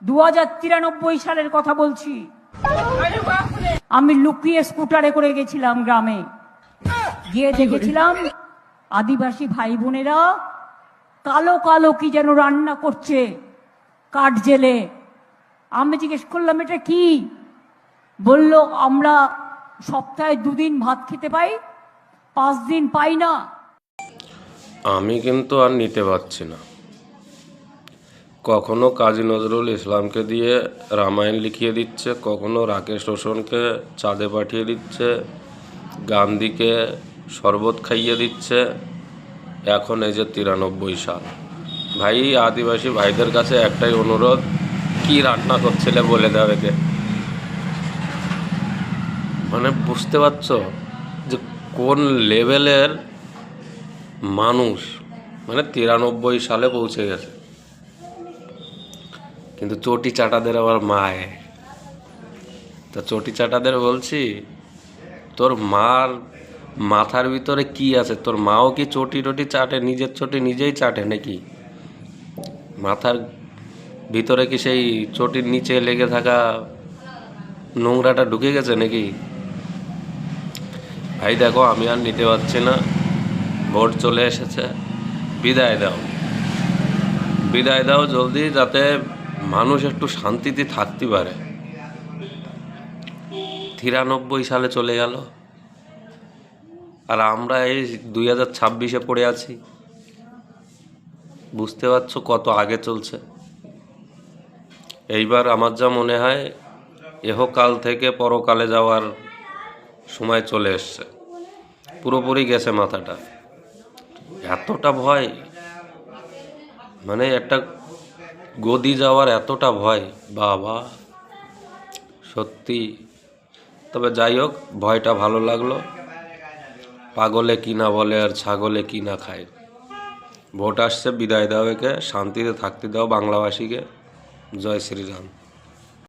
2093 সালের কথা বলছি। আমি লুকিয়ে স্কুটারে করে গেছিলাম গ্রামে, গিয়ে দেখেছিলাম আদিবাসী ভাই বোনেরা কালো কালো কি যেন রান্না করছে কাঠ জেলে। আমি জিজ্ঞেস করলাম এটা কি? বলল আমরা সপ্তাহে 2 দিন ভাত খেতে পাই, 5 দিন পাই না। আমি কিন্তু আর নিতে পারছি না। কখনো কাজী নজরুল ইসলামকে দিয়ে রামায়ণ লিখিয়ে দিচ্ছে, কখনো রাকেশ রোশনকে চাঁদে পাঠিয়ে দিচ্ছে, গান্ধীকে শরবত খাইয়ে দিচ্ছে। এখন এই যে 93 সাল। ভাই, আদিবাসী ভাইদের কাছে একটাই অনুরোধ, কি রান্না করছিলে বলে দাও একে। মানে বুঝতে পারছো যে কোন লেভেলের মানুষ, মানে 93 সালে পৌঁছে গেছে। কিন্তু চটি চাটাদের আবার মায়। তা চটি চাটাদের বলছি, তোর মার মাথার ভিতরে কি আছে? তোর মাও কি চটি টটি চাটে? নিজের চটি নিজেই চাটে নাকি? মাথার ভিতরে কি সেই চটির নিচে লেগে থাকা নোংরাটা ঢুকে গেছে নাকি? ভাই দেখো, আমি আর নিতে পারছি না। ভোট চলে এসেছে, বিদায় দাও, বিদায় দাও জলদি, যাতে মানুষ একটু শান্তিতে থাকতে পারে। 93 সালে চলে গেল, আর আমরা এই 2026-এ পড়ে আছি। বুঝতে পারছো কত আগে চলছে? এইবার আমার যা মনে হয়, এহকাল থেকে পরকালে যাওয়ার সময় চলে এসছে। পুরোপুরি গেছে মাথাটা। এতটা ভয়, মানে একটা গদি যাওয়ার এতটা ভয়, বাবা সত্যি। তবে যাই হোক, ভয়টা ভালো লাগলো। পাগলে কি না বলে আর ছাগলে কি না খায়। ভোট আসছে, বিদায় দাও একে, শান্তিতে থাকতে দাও বাংলাভাষীকে। জয় শ্রীরাম।